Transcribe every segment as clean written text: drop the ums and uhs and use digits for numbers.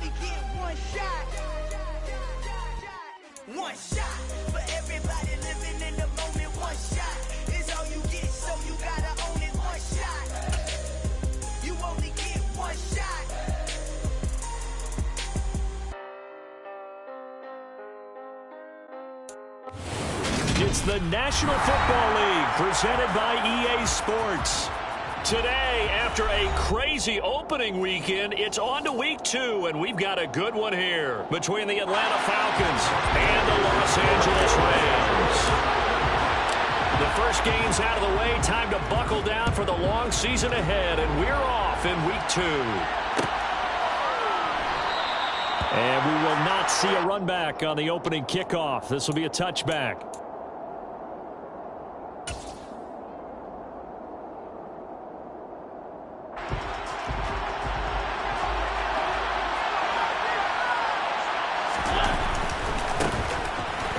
only get one shot. One shot for everybody living in the moment. One shot is all you get, so you gotta own it. One shot. You only get one shot. It's the National Football League presented by EA Sports. Today, after a crazy opening weekend, it's on to week 2, and we've got a good one here between the Atlanta Falcons and the Los Angeles Rams. The first game's out of the way. Time to buckle down for the long season ahead, and we're off in week 2. And we will not see a run back on the opening kickoff. This will be a touchback.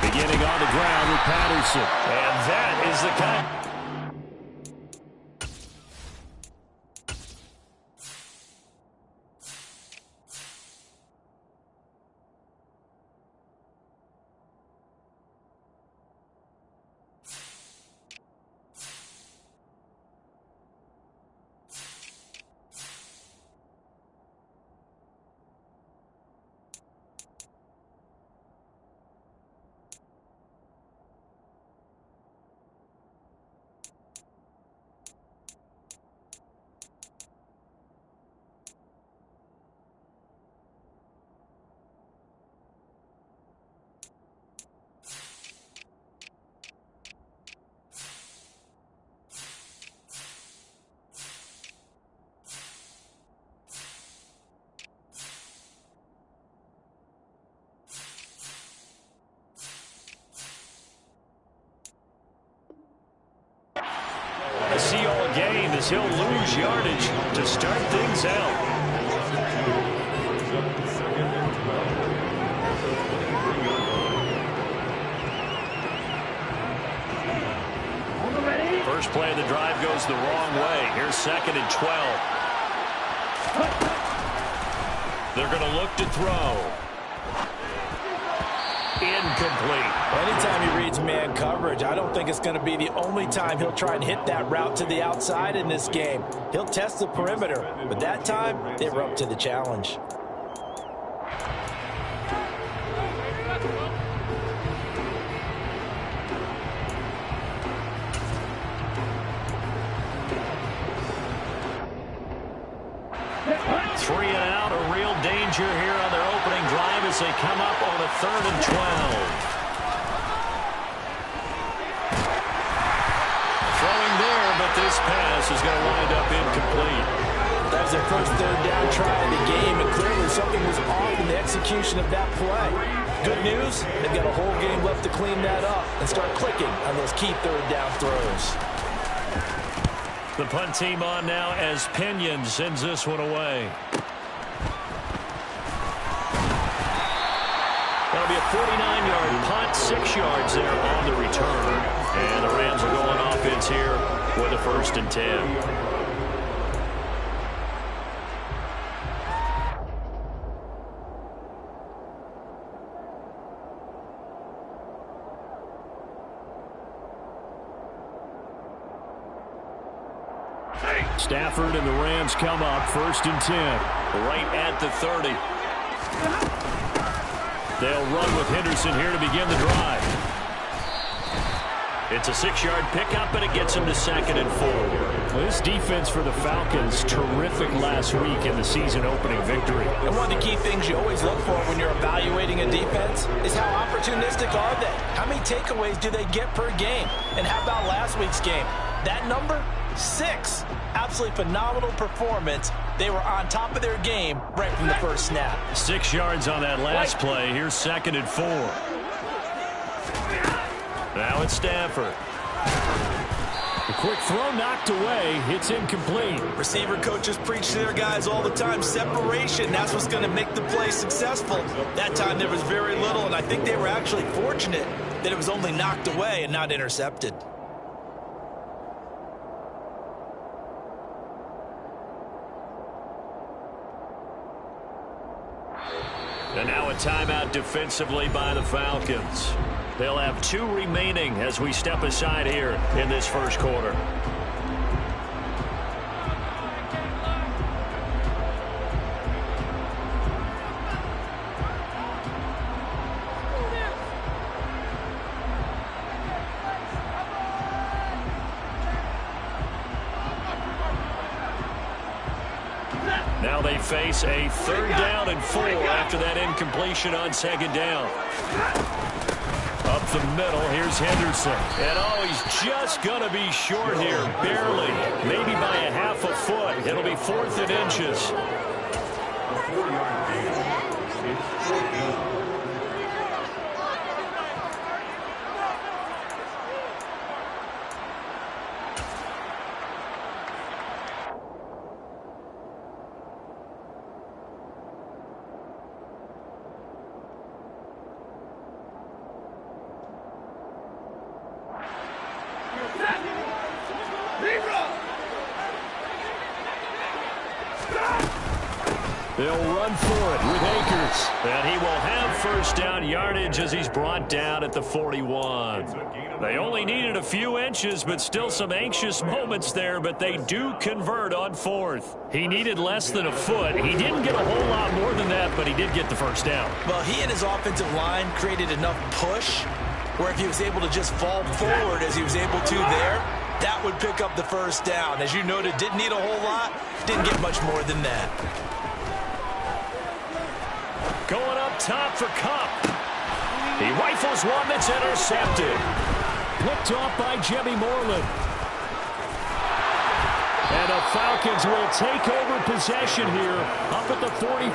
Beginning on the ground with Patterson. And that is the kind. See all game as he'll lose yardage to start things out. First play of the drive goes the wrong way. Here's 2nd and 12. They're going to look to throw. Incomplete. Anytime he reads man coverage, I don't think it's going to be the only time he'll try and hit that route to the outside in this game. He'll test the perimeter, but that time, they were up to the challenge. Three and out, a real danger here on their opening drive as they come up on a 3rd and 12. Throwing there, but this pass is going to wind up incomplete. That was their first 3rd down try of the game, and clearly something was off in the execution of that play. Good news, they've got a whole game left to clean that up and start clicking on those key 3rd down throws. The punt team on now as Pinion sends this one away. That'll be a 49-yard punt, 6 yards there on the return. And the Rams are going offense here with a 1st and 10. Stafford and the Rams come up 1st and 10. Right at the 30. They'll run with Henderson here to begin the drive. It's a 6-yard pickup, and it gets him to 2nd and 4. Well, this defense for the Falcons, terrific last week in the season opening victory. And one of the key things you always look for when you're evaluating a defense is how opportunistic are they? How many takeaways do they get per game? And how about last week's game? That number? 6. Absolutely phenomenal performance. They were on top of their game right from the first snap. 6 yards on that last play. Here's 2nd and 4. Now it's Stafford. A quick throw knocked away. It's incomplete. Receiver coaches preach to their guys all the time. Separation, that's what's going to make the play successful. That time there was very little, and I think they were actually fortunate that it was only knocked away and not intercepted. And now a timeout defensively by the Falcons. They'll have 2 remaining as we step aside here in this first quarter. Now they face a 3rd down and 4 after that incompletion on 2nd down. Up the middle, here's Henderson. And oh, he's just going to be short here, barely. Maybe by a half a foot. It'll be 4th and inches. They'll run for it with Akers. And he will have 1st down yardage as he's brought down at the 41. They only needed a few inches, but still some anxious moments there, but they do convert on 4th. He needed less than a foot. He didn't get a whole lot more than that, but he did get the 1st down. Well, he and his offensive line created enough push where if he was able to just fall forward as he was able to there, that would pick up the 1st down. As you noted, didn't need a whole lot, didn't get much more than that. Going up top for Cup. He rifles one that's intercepted. Picked off by Jimmy Moreland. And the Falcons will take over possession here up at the 44.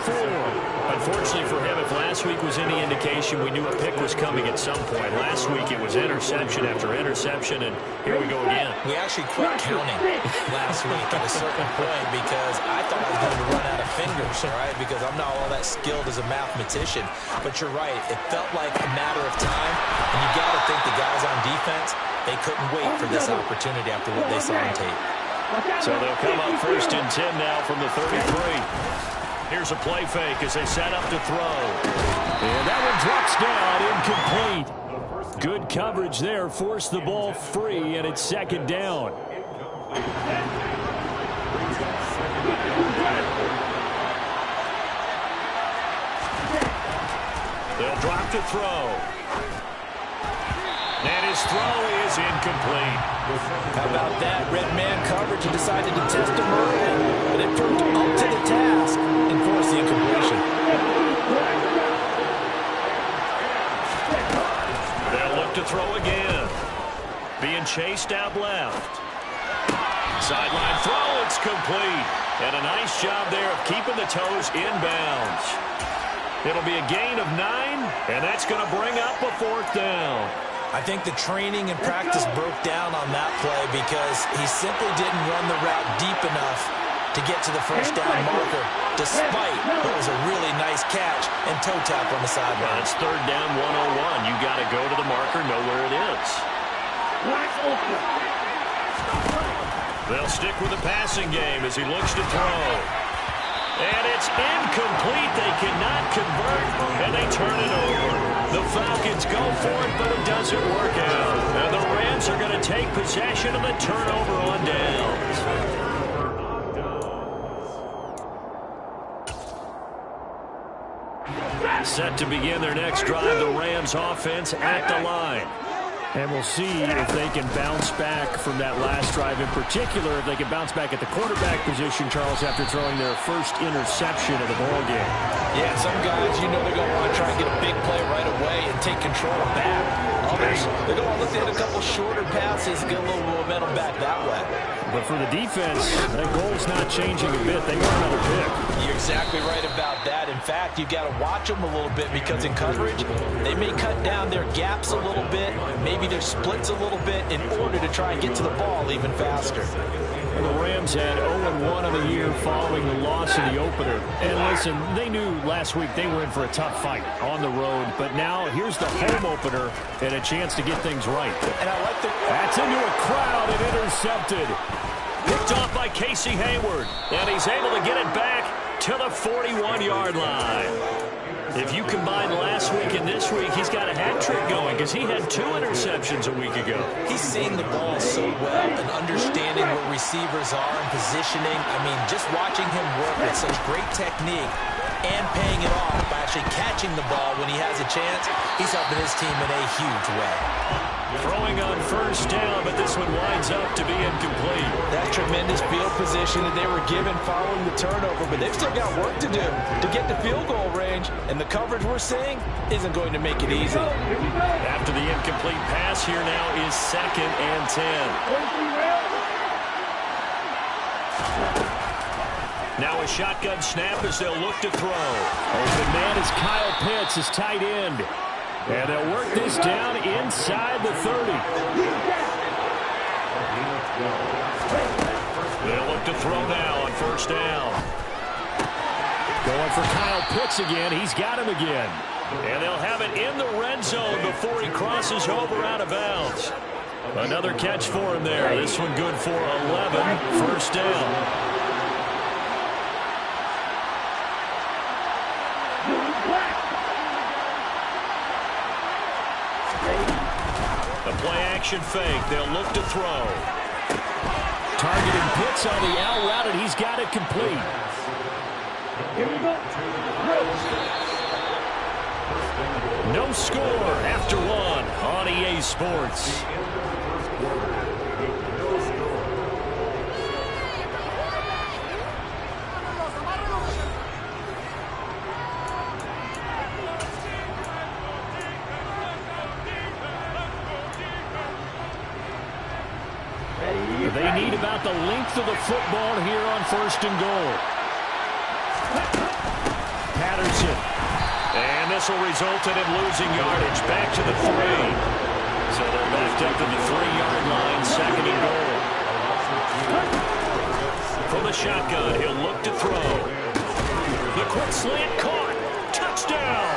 Unfortunately for him, if last week was any indication, we knew a pick was coming at some point. Last week it was interception after interception, and here we go again. We actually quit counting last week at a certain point because I thought I was going to run out of fingers, all right, because I'm not all that skilled as a mathematician. But you're right. It felt like a matter of time, and you got to think the guys on defense, they couldn't wait for this opportunity after what they saw on tape. So they'll come up 1st and 10 now from the 33. Here's a play fake as they set up to throw. And that one drops down, incomplete. Good coverage there, forced the ball free, and it's 2nd down. They'll drop to throw. And his throw is incomplete. How about that? Red man coverage and decided to test him early. But it proved up to the task and forced the incompletion. They'll look to throw again. Being chased out left. Sideline throw, it's complete. And a nice job there of keeping the toes inbounds. It'll be a gain of 9, and that's going to bring up a 4th down. I think the training and practice broke down on that play because he simply didn't run the route deep enough to get to the 1st down marker, despite what was a really nice catch and toe tap on the sideline. It's 3rd down 101. You got to go to the marker, know where it is. They'll stick with the passing game as he looks to throw. And it's incomplete. They cannot convert, and they turn it over. The Falcons go for it, but it doesn't work out. And the Rams are going to take possession of the turnover on downs. Set to begin their next drive, the Rams offense at the line. And we'll see if they can bounce back from that last drive. In particular, if they can bounce back at the quarterback position, Charles, after throwing their first interception of the ballgame. Yeah, some guys, you know they're going to want to try and get a big play right away and take control back. Others, they're going to look to hit a couple shorter passes and get a little momentum back that way. But for the defense, that goal's not changing a bit. They want another pick. You're exactly right about that. In fact, you've got to watch them a little bit because in coverage, they may cut down their gaps a little bit, maybe their splits a little bit in order to try and get to the ball even faster. The Rams had 0-1 on the year following the loss in the opener. And listen, they knew last week they were in for a tough fight on the road. But now here's the home opener and a chance to get things right. And I like That's into a crowd and intercepted. Picked off by Casey Hayward. And he's able to get it back to the 41-yard line. If you combine last week and this week, he's got a hat trick going because he had 2 interceptions a week ago. He's seeing the ball so well and understanding where receivers are and positioning. I mean, just watching him work with such great technique and paying it off by actually catching the ball when he has a chance, he's helping his team in a huge way. Throwing on first down, but this one winds up to be incomplete. That's tremendous field position that they were given following the turnover, but they've still got work to do to get to field goal range, and the coverage we're seeing isn't going to make it easy. After the incomplete pass, here now is 2nd and 10. Now a shotgun snap as they'll look to throw. Open man is Kyle Pitts, his tight end. And they'll work this down inside the 30. They'll look to throw now on first down. Going for Kyle Pitts again. He's got him again. And they'll have it in the red zone before he crosses over out of bounds. Another catch for him there. This one good for 11. First down. Play-action fake. They'll look to throw. Targeting Pitts on the out route, and he's got it complete. No score after 1 on EA Sports. They need about the length of the football here on first and goal. Patterson. And this will result in him losing yardage back to the 3. So they're backed up to the 3-yard line, 2nd and goal. From the shotgun, he'll look to throw. The quick slant caught. Touchdown.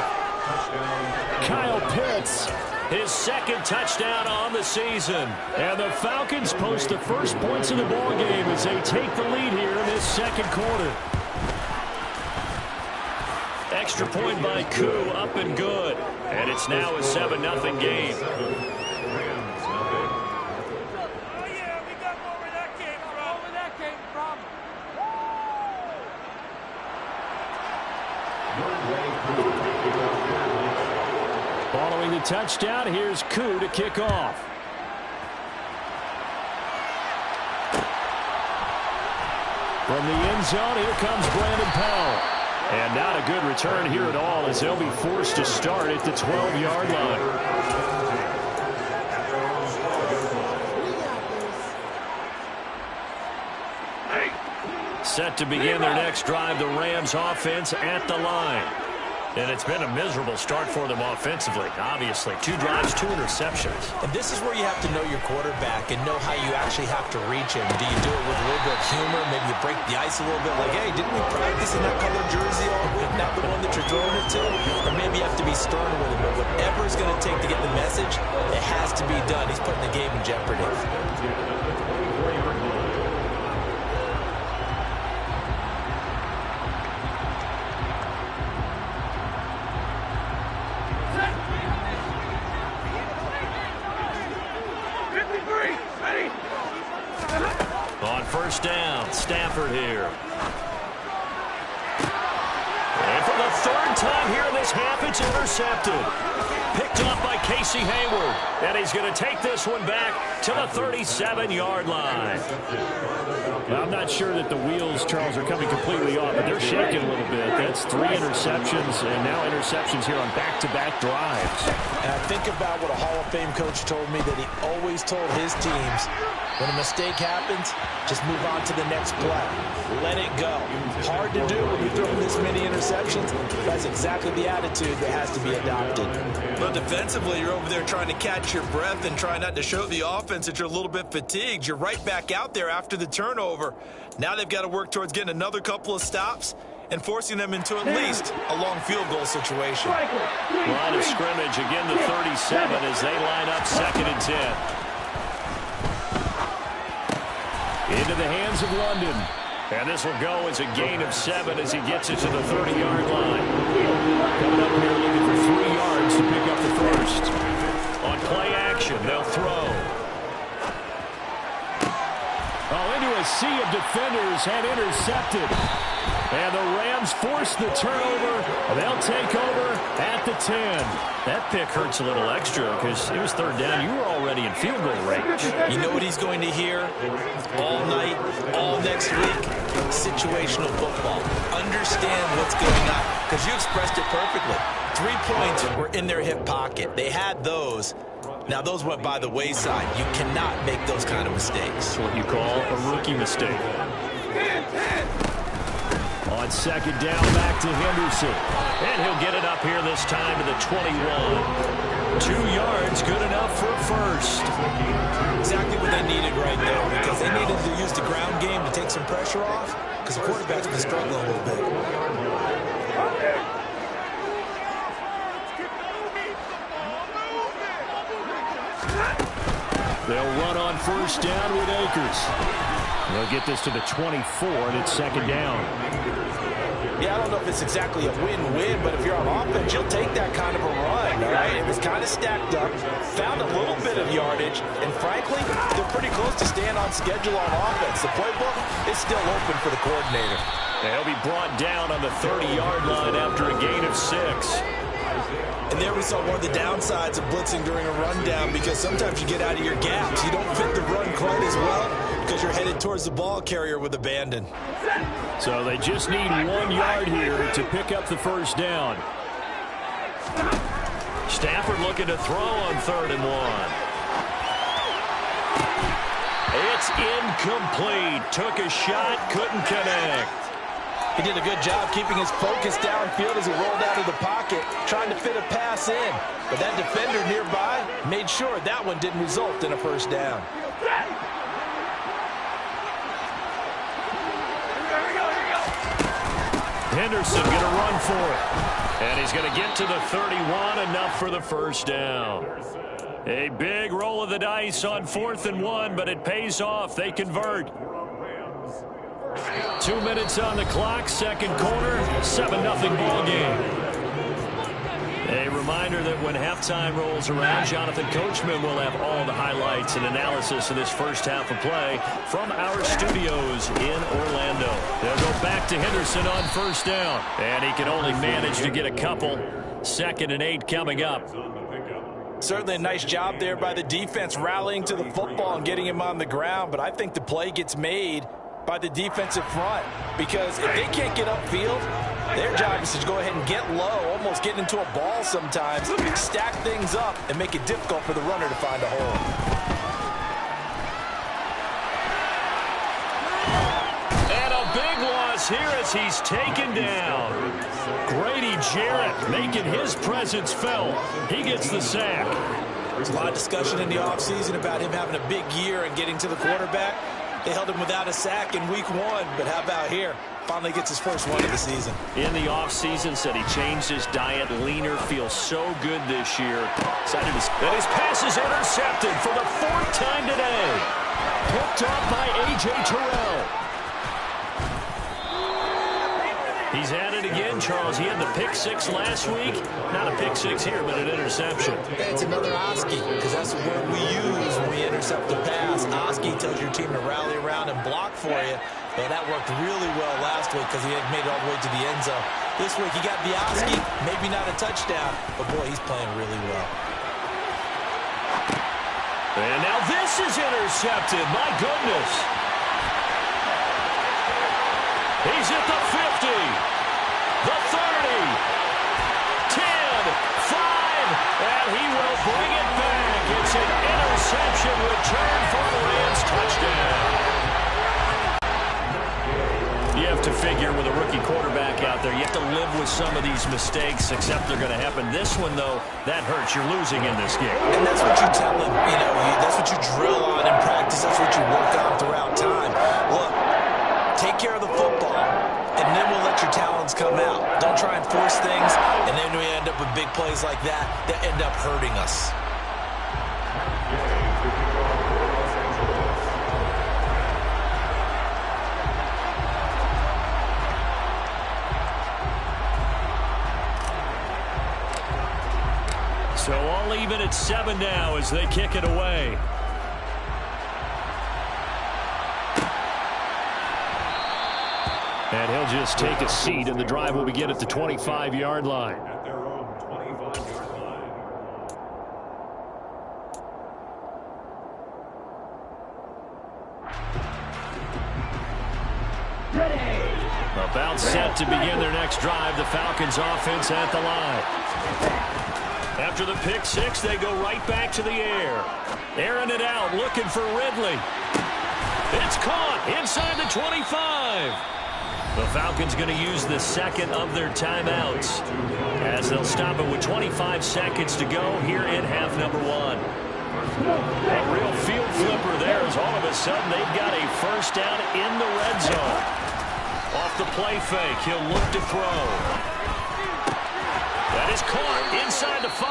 Kyle Pitts. His 2nd touchdown on the season. And the Falcons post the first points of the ball game as they take the lead here in this 2nd quarter. Extra point by Koo, up and good. And it's now a 7-0 game. Following the touchdown, here's Koo to kick off. From the end zone, here comes Brandon Powell. And not a good return here at all as they'll be forced to start at the 12-yard line. Set to begin their next drive, the Rams offense at the line. And it's been a miserable start for them offensively, obviously. 2 drives, 2 interceptions. And this is where you have to know your quarterback and know how you actually have to reach him. Do you do it with a little bit of humor? Maybe you break the ice a little bit, like, hey, didn't we practice in that color jersey all week, not the one that you're throwing it to? Or maybe you have to be stern with him. But whatever it's going to take to get the message, it has to be done. He's putting the game in jeopardy. On first down, Stafford here. And for the 3rd time here in this half, it's intercepted. Picked off by Casey Hayward. And he's going to take this one back to the 37-yard line. Well, I'm not sure that the wheels, Charles, are coming completely off, but they're shaking a little bit. That's 3 interceptions, and now interceptions here on back-to-back drives. And I think about what a Hall of Fame coach told me that he always told his teams, when a mistake happens, just move on to the next play. Let it go. Hard to do when you're throwing this many interceptions. That's exactly the attitude that has to be adopted. But defensively, you're over there trying to catch your breath and try not to show the offense that you're a little bit fatigued. You're right back out there after the turnover. Now they've got to work towards getting another couple of stops and forcing them into at least a long field goal situation. Line of scrimmage, again the 37 as they line up 2nd and 10. Into the hands of London. And this will go as a gain of 7 as he gets it to the 30-yard line. Coming up here looking for 3 yards to pick up the first. On play action, they'll throw. Oh, into a sea of defenders and intercepted. And the Rams force the turnover. They'll take over at the 10. That pick hurts a little extra because it was 3rd down. You were already in field goal range. You know what he's going to hear all night, all next week? Situational football. Understand what's going on because you expressed it perfectly. 3 points were in their hip pocket. They had those. Now, those went by the wayside. You cannot make those kind of mistakes. That's what you call a rookie mistake. On 2nd down, back to Henderson. And he'll get it up here this time to the 21. 2 yards, good enough for a first. Exactly what they needed right there because they needed to use the ground game to take some pressure off because the quarterback's been struggling a little bit. They'll run on 1st down with Akers. They'll get this to the 24, and it's 2nd down. Yeah, I don't know if it's exactly a win-win, but if you're on offense, you'll take that kind of a run, all right? It was kind of stacked up, found a little bit of yardage, and frankly, they're pretty close to staying on schedule on offense. The playbook is still open for the coordinator. They'll be brought down on the 30-yard line after a gain of 6. And there we saw one of the downsides of blitzing during a rundown because sometimes you get out of your gaps. You don't fit the run quite as well because you're headed towards the ball carrier with abandon. So they just need 1 yard here to pick up the 1st down. Stafford looking to throw on 3rd and 1. It's incomplete. Took a shot, couldn't connect. He did a good job keeping his focus downfield as he rolled out of the pocket, trying to fit a pass in. But that defender nearby made sure that one didn't result in a 1st down. Henderson going to run for it. And he's going to get to the 31, enough for the 1st down. A big roll of the dice on 4th and 1, but it pays off. They convert. 2 minutes on the clock, 2nd quarter, 7-0 ball game. A reminder that when halftime rolls around, Jonathan Coachman will have all the highlights and analysis of this first half of play from our studios in Orlando. They'll go back to Henderson on 1st down, and he can only manage to get a couple. 2nd and 8 coming up. Certainly a nice job there by the defense rallying to the football and getting him on the ground, but I think the play gets made by the defensive front because if they can't get upfield, their job is to go ahead and get low, almost get into a ball sometimes, stack things up, and make it difficult for the runner to find a hole. And a big loss here as he's taken down. Grady Jarrett making his presence felt. He gets the sack. There's a lot of discussion in the offseason about him having a big year and getting to the quarterback. They held him without a sack in week 1, but how about here? Finally gets his first one of the season. In the offseason, said he changed his diet, leaner, feels so good this year. Excited to and his pass is intercepted for the 4th time today. Picked off by A.J. Terrell. He's at it again, Charles. He had the pick 6 last week. Not a pick 6 here, but an interception. It's another Oski, because that's the word we use when we intercept the pass. Oski tells your team to rally around and block for you. But that worked really well last week because he had made it all the way to the end zone. This week he got the Oski, maybe not a touchdown, but boy, he's playing really well. And now this is intercepted. My goodness. He's at the 50, the 30, 10, 5, and he will bring it back. It's an interception return for the Rams touchdown. You have to figure with a rookie quarterback out there, you have to live with some of these mistakes, except they're going to happen. This one, though, that hurts. You're losing in this game. And that's what you tell him. You know, that's what you drill on in practice. That's what you work on throughout time. Look, take care of the football, and then we'll let your talents come out. Don't try and force things, and then we end up with big plays like that end up hurting us. So all even at 7 now as they kick it away. And he'll just take a seat, and the drive will begin at the 25-yard line. At their own 25-yard line. About set to begin their next drive. The Falcons offense at the line. After the pick six, they go right back to the air. Airing it out, looking for Ridley. It's caught inside the 25. The Falcons going to use the second of their timeouts as they'll stop it with 25 seconds to go here in half number one. A real field flipper there as all of a sudden they've got a first down in the red zone. Off the play fake, he'll look to throw. That is caught inside the 5.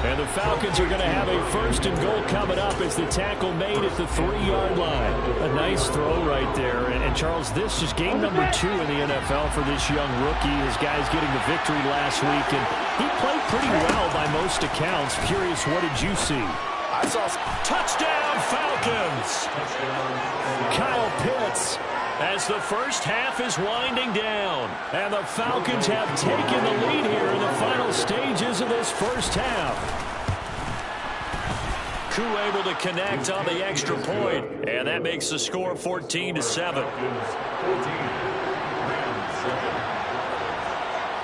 And the Falcons are going to have a first and goal coming up as the tackle made at the 3-yard line. A nice throw right there. And Charles, this is game number 2 in the NFL for this young rookie. His guys getting the victory last week, and he played pretty well by most accounts. Curious, what did you see? I saw touchdown Falcons. Kyle Pitts. As the first half is winding down. And the Falcons have taken the lead here in the final stages of this first half. Koo able to connect on the extra point, and that makes the score 14-7.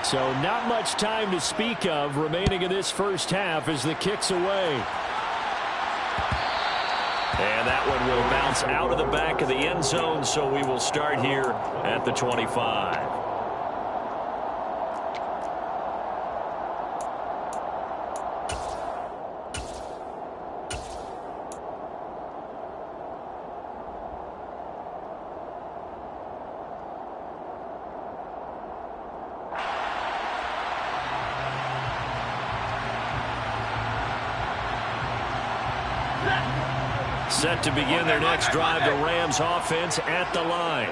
So not much time to speak of remaining in this first half as the kick's away. And that one will bounce out of the back of the end zone, so we will start here at the 25. Set to begin their next drive, the Rams offense at the line.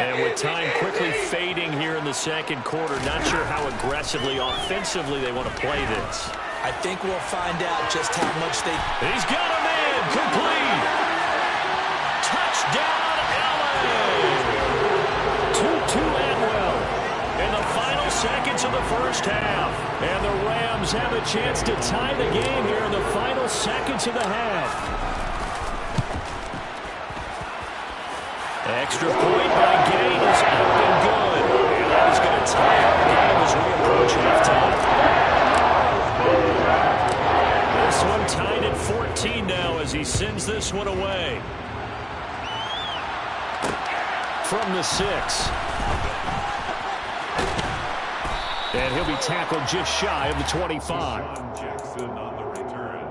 And with time quickly fading here in the second quarter, not sure how aggressively, offensively they want to play this. I think we'll find out just how much they... He's got a man, complete. Touchdown, LA. 2-2 Atwell in the final seconds of the first half. And the Rams have a chance to tie the game here in the final seconds of the half. Extra point by Gay is up and good. And that is going to tie up the game as we approach halftime. This one tied at 14 now as he sends this one away. From the 6. And he'll be tackled just shy of the 25. Jackson on the return.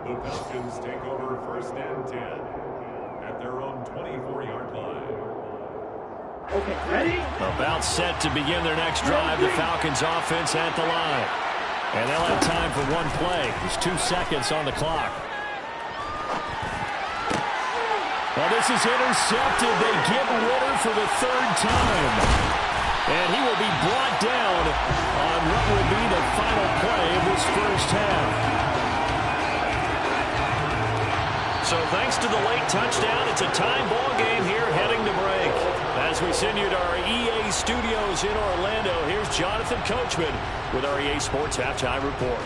The Falcons take over first and 10 at their own 24-yard line. Okay, ready? About set to begin their next drive, the Falcons offense at the line. And they'll have time for one play. There's 2 seconds on the clock. Well, this is intercepted. They get Ritter for the 3rd time. And he will be brought down on what will be the final play of this first half. So thanks to the late touchdown, it's a tie ball game here heading to break. As we send you to our EA studios in Orlando, here's Jonathan Coachman with our EA Sports Halftime Report.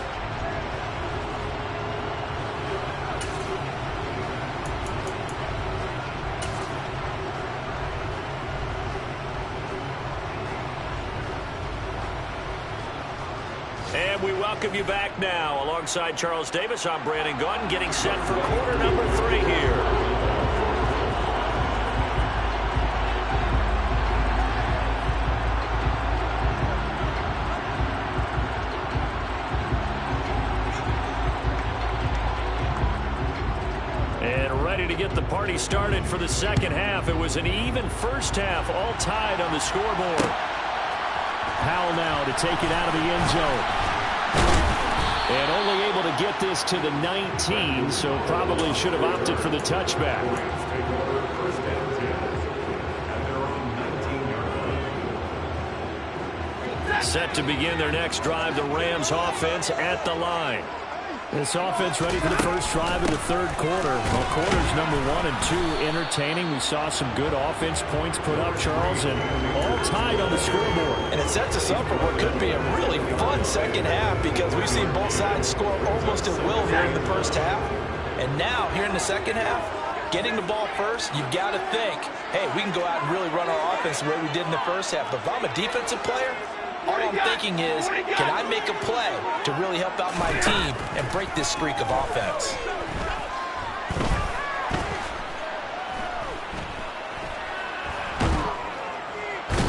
And we welcome you back now. Alongside Charles Davis, I'm Brandon Gunn, getting set for quarter number 3 here. And ready to get the party started for the second half. It was an even first half, all tied on the scoreboard. Powell now to take it out of the end zone. And only able to get this to the 19, so probably should have opted for the touchback. Set to begin their next drive, the Rams offense at the line. This offense ready for the first drive of the third quarter. Well, quarters number 1 and 2 entertaining. We saw some good offense points put up, Charles, and all tied on the scoreboard. And it sets us up for what could be a really fun second half because we've seen both sides score almost at will here in the first half. And now, here in the second half, getting the ball first, you've got to think, hey, we can go out and really run our offense the way we did in the first half. But if I'm a defensive player, all I'm thinking is, can I make a play to really help out my team and break this streak of offense?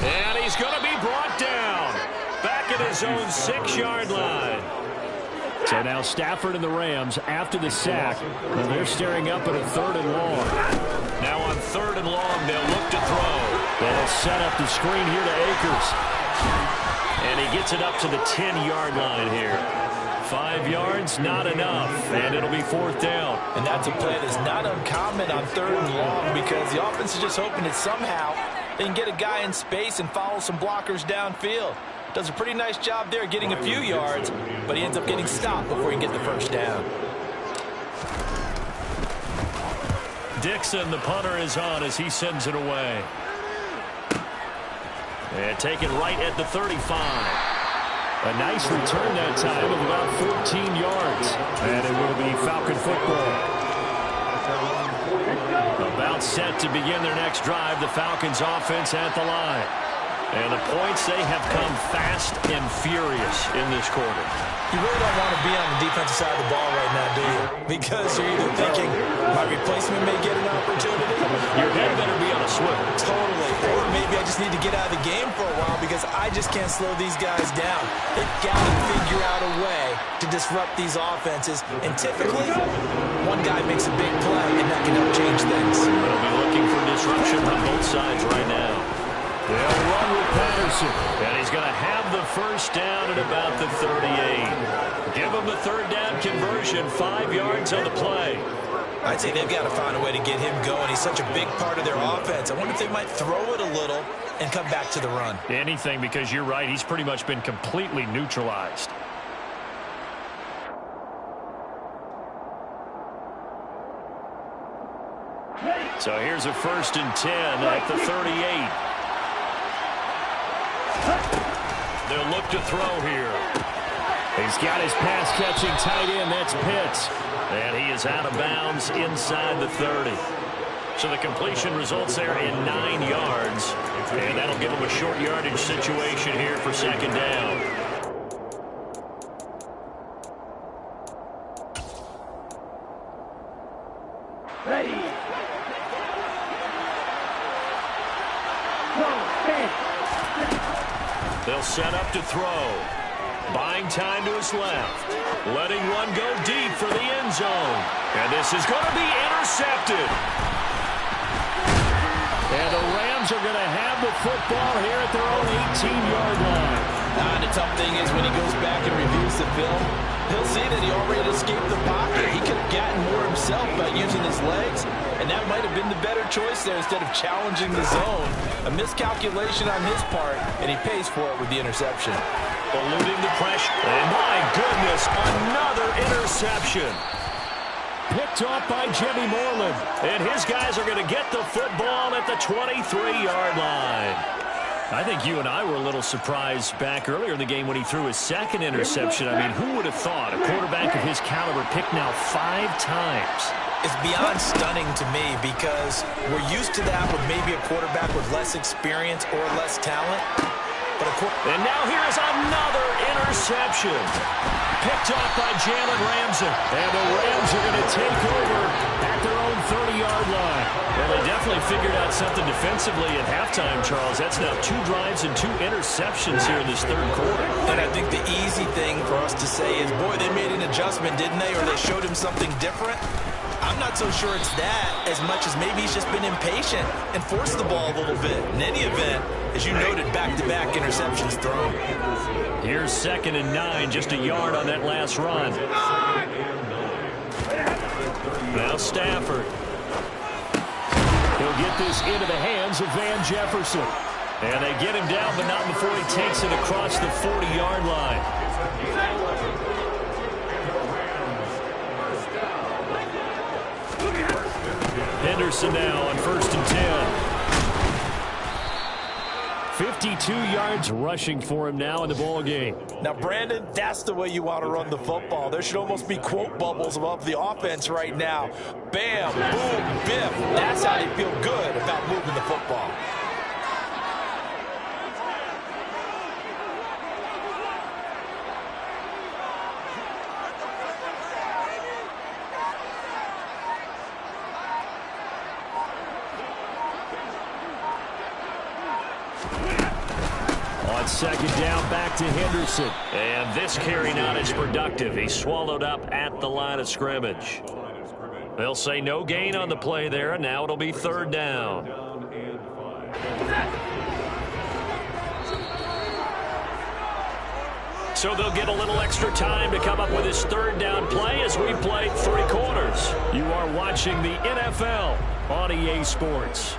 And he's going to be brought down. Back at his own 6-yard line. So now Stafford and the Rams, after the sack, well, they're staring up at a 3rd and long. Now on 3rd and long, they'll look to throw. They'll set up the screen here to Akers. And he gets it up to the 10-yard line here. 5 yards, not enough. And it'll be 4th down. And that's a play that's not uncommon on 3rd and long because the offense is just hoping that somehow they can get a guy in space and follow some blockers downfield. Does a pretty nice job there getting a few yards, but he ends up getting stopped before he can get the first down. Dixon, the punter, is on as he sends it away. And taken right at the 35. A nice return that time of about 14 yards. And it will be Falcon football. About set to begin their next drive. The Falcons offense at the line. And the points, they have come fast and furious in this quarter. You really don't want to be on the defensive side of the ball right now, do you? Because you're either thinking, my replacement may get an opportunity. Your head better be on a swivel. Totally. Or maybe I just need to get out of the game for a while because I just can't slow these guys down. They've got to figure out a way to disrupt these offenses. And typically, one guy makes a big play, and that can help change things. They'll be looking for disruption from both sides right now. They'll run with Patterson, and he's going to have the first down at about the 38. Give him the 3rd down conversion, 5 yards on the play. I'd say they've got to find a way to get him going. He's such a big part of their offense. I wonder if they might throw it a little and come back to the run. Anything, because you're right, he's pretty much been completely neutralized. So here's a 1st and 10 at the 38. They'll look to throw here. He's got his pass-catching tight end. That's Pitts. And he is out of bounds inside the 30. So the completion results there in 9 yards. And that'll give him a short yardage situation here for 2nd down. Ready. They'll set up to throw. Buying time to his left. Letting one go deep for the end zone. And this is going to be intercepted. And the Rams are going to have the football here at their own 18-yard line. The tough thing is when he goes back and reviews the film, he'll see that he already escaped the pocket. He could have gotten more himself by using his legs, and that might have been the better choice there instead of challenging the zone. A miscalculation on his part, and he pays for it with the interception. Eluding the pressure. And my goodness, another interception. Picked off by Jimmy Moreland. And his guys are going to get the football at the 23-yard line. I think you and I were a little surprised back earlier in the game when he threw his 2nd interception. I mean, who would have thought a quarterback of his caliber picked now 5 times? It's beyond stunning to me because we're used to that with maybe a quarterback with less experience or less talent. And now here's another interception. Picked off by Jalen Ramsey. And the Rams are going to take over at their own 30-yard line. Well, they definitely figured out something defensively at halftime, Charles. That's now 2 drives and 2 interceptions here in this 3rd quarter. And I think the easy thing for us to say is, boy, they made an adjustment, didn't they? Or they showed him something different. I'm not so sure it's that as much as maybe he's just been impatient and forced the ball a little bit. In any event, as you noted, back-to-back interceptions thrown. Here's 2nd and 9, just a yard on that last run. Now Stafford. He'll get this into the hands of Van Jefferson. And they get him down, but not before he takes it across the 40-yard line. Henderson now on 1st and 10. 52 yards rushing for him now in the ball game. Now, Brandon, that's the way you want to run the football. There should almost be quote bubbles above the offense right now. Bam, boom, biff. That's how they feel good about moving the football. On 2nd down, back to Henderson. And this carry not as productive. He's swallowed up at the line of scrimmage. They'll say no gain on the play there, and now it'll be 3rd down. So they'll get a little extra time to come up with his 3rd down play as we play 3 quarters. You are watching the NFL on EA Sports.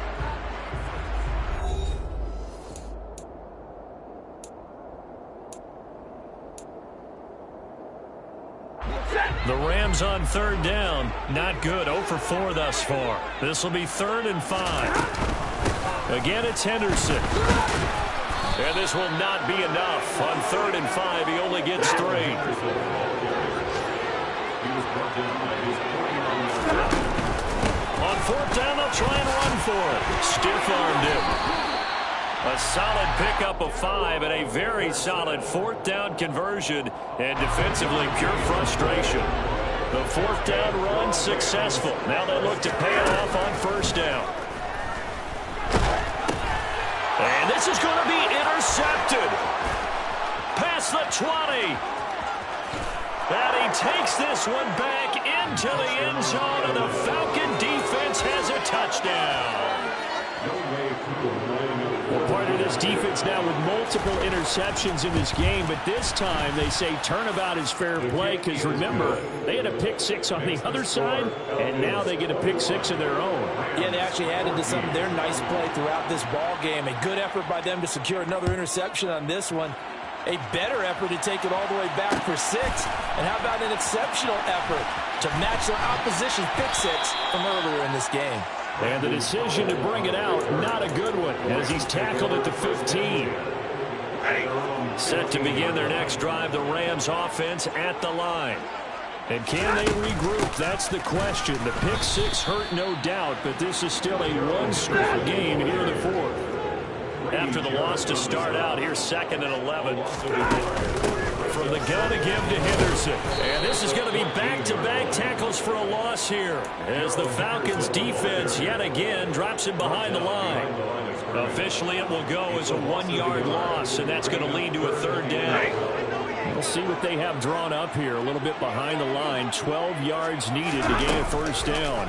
The Rams on 3rd down. Not good. 0 for 4 thus far. This will be 3rd and 5. Again, it's Henderson. And this will not be enough. On 3rd and 5, he only gets 3. On 4th down, they'll try and run for it. Stiff-armed him. A solid pickup of 5 and a very solid 4th down conversion, and defensively pure frustration. The 4th down run successful. Now they look to pay it off on 1st down. And this is going to be intercepted. Past the 20. And he takes this one back into the end zone, and the Falcon defense has a touchdown. Well, part of this defense now with multiple interceptions in this game, but this time they say turnabout is fair play because, remember, they had a pick 6 on the other side, and now they get a pick 6 of their own. Yeah, they actually added to some of their nice play throughout this ball game. A good effort by them to secure another interception on this one. A better effort to take it all the way back for 6. And how about an exceptional effort to match their opposition's pick 6 from earlier in this game. And the decision to bring it out, not a good one, as he's tackled at the 15. Set to begin their next drive, the Rams offense at the line. And can they regroup? That's the question. The pick 6 hurt, no doubt, but this is still a one-score game here in the 4th. After the loss to start out, here's 2nd and 11. From the gun to give to Henderson. And this is going to be back-to-back tackles for a loss here, as the Falcons defense yet again drops him behind the line. Officially, it will go as a 1-yard loss, and that's going to lead to a 3rd down. We'll see what they have drawn up here. A little bit behind the line. 12 yards needed to gain a 1st down.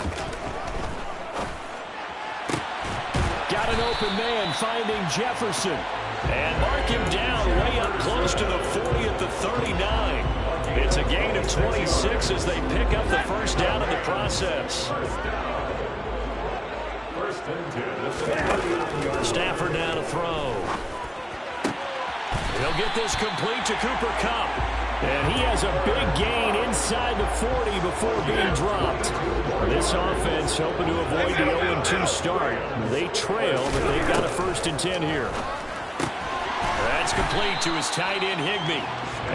Got an open man, finding Jefferson. And mark him down way up close to the 40 at the 39. It's a gain of 26 as they pick up the 1st down in the process. Stafford now to throw. He'll get this complete to Cooper Kupp. And he has a big gain inside the 40 before being dropped. This offense hoping to avoid the 0-2 start. They trail, but they've got a 1st and 10 here. That's complete to his tight end, Higbee.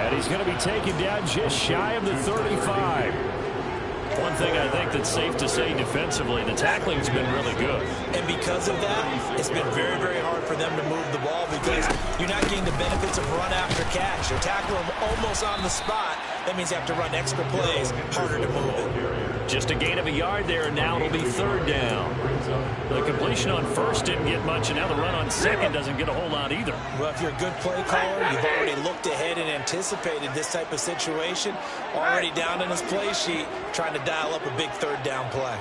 And he's going to be taken down just shy of the 35. One thing I think that's safe to say defensively, the tackling's been really good. And because of that, it's been very, very hard for them to move the ball because you're not getting the benefits of run after catch. You're tackling them almost on the spot. That means you have to run extra plays, harder to move it. Just a gain of a yard there, and now it'll be 3rd down. The completion on 1st didn't get much, and now the run on 2nd doesn't get a whole lot either. Well, if you're a good play caller, you've already looked ahead and anticipated this type of situation. Already down in his play sheet, trying to dial up a big 3rd down play.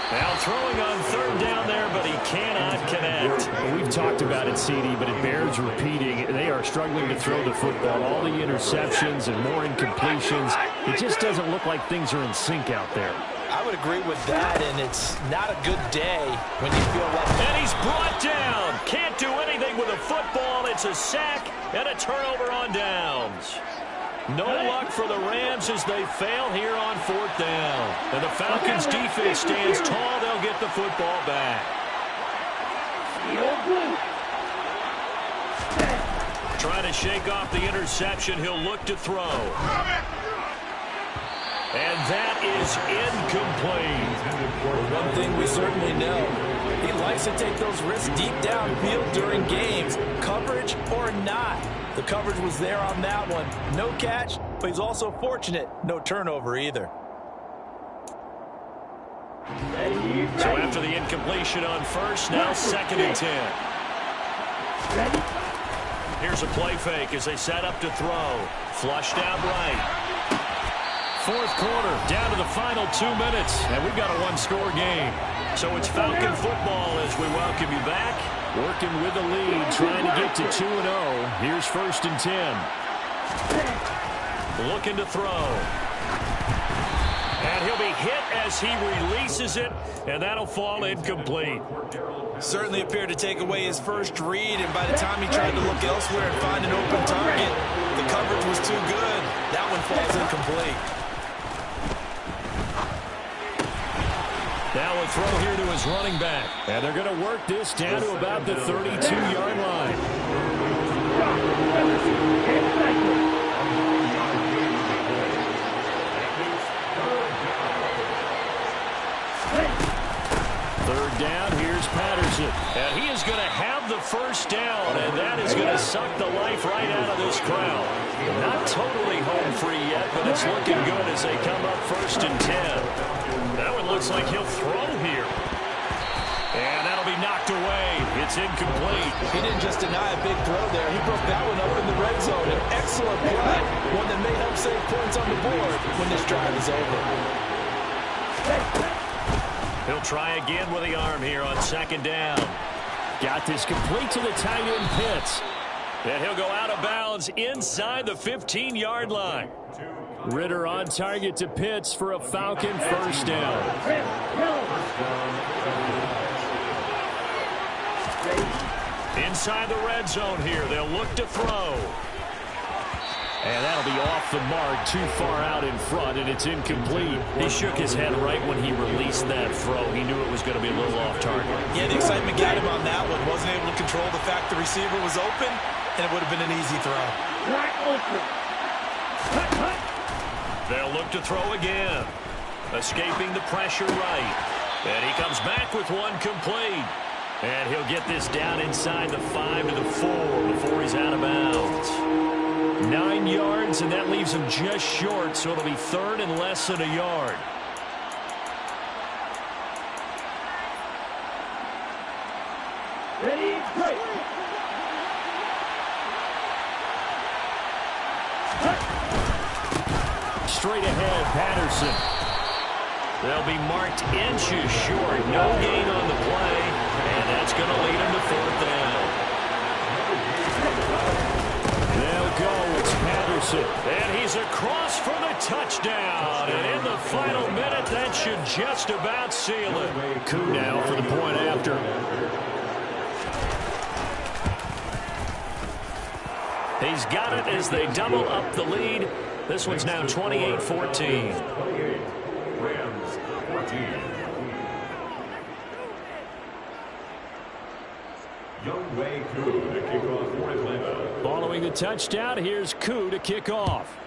Now throwing on 3rd down there, but he cannot connect. Well, we've talked about it, CD, but it bears repeating. They are struggling to throw the football. All the interceptions and more incompletions. It just doesn't look like things are in sync out there. I would agree with that, and it's not a good day when you feel like... And he's brought down. Can't do anything with a football. It's a sack and a turnover on downs. No luck for the Rams as they fail here on 4th down. And the Falcons' defense stands tall. They'll get the football back. Trying to shake off the interception. He'll look to throw. And that is incomplete. Well, one thing we certainly know, he likes to take those risks deep downfield during games, coverage or not. The coverage was there on that one. No catch, but he's also fortunate. No turnover either. So after the incompletion on first, now 2nd and 10. Here's a play fake as they set up to throw. Flushed out right. 4th quarter, down to the final 2 minutes, and we've got a one-score game. So it's Falcon football as we welcome you back. Working with the lead, trying to get to 2-0. Here's 1st and 10. Looking to throw. And he'll be hit as he releases it, and that'll fall incomplete. Certainly appeared to take away his first read, and by the time he tried to look elsewhere and find an open target, the coverage was too good. That one falls incomplete. Now a throw here to his running back. And they're going to work this down to about the 32-yard line. Third down, here's Patterson. And he is going to have the first down, and that is going to suck the life right out of this crowd. Not totally home free yet, but it's looking good as they come up 1st and 10. That one looks like he'll throw here. And that'll be knocked away. It's incomplete. He didn't just deny a big throw there. He broke that one up in the red zone. An excellent play. One that may help save points on the board when this drive is over. He'll try again with the arm here on 2nd down. Got this complete to the tight end Pitts. And he'll go out of bounds inside the 15-yard line. Ritter on target to Pitts for a Falcon 1st down. Inside the red zone here. They'll look to throw. And that'll be off the mark, too far out in front, and it's incomplete. He shook his head right when he released that throw. He knew it was going to be a little off target. Yeah, the excitement got him on that one. Wasn't able to control the fact the receiver was open, and it would have been an easy throw. They'll look to throw again. Escaping the pressure right. And he comes back with one complete. And he'll get this down inside the 5 to the 4 before he's out of bounds. 9 yards, and that leaves him just short, so it'll be 3rd and less than a yard. Ready, break. Straight ahead, Patterson. They'll be marked inches short. No gain on the play, and that's going to lead him to 4th down. They'll go. It's Patterson. And he's across for the touchdown. And in the final minute, that should just about seal it. Coup now for the point after. He's got it as they double up the lead. This one's now 28-14. Rams 14. Youngway Koo to kick off for Atlanta. Following the touchdown, here's Koo to kick off.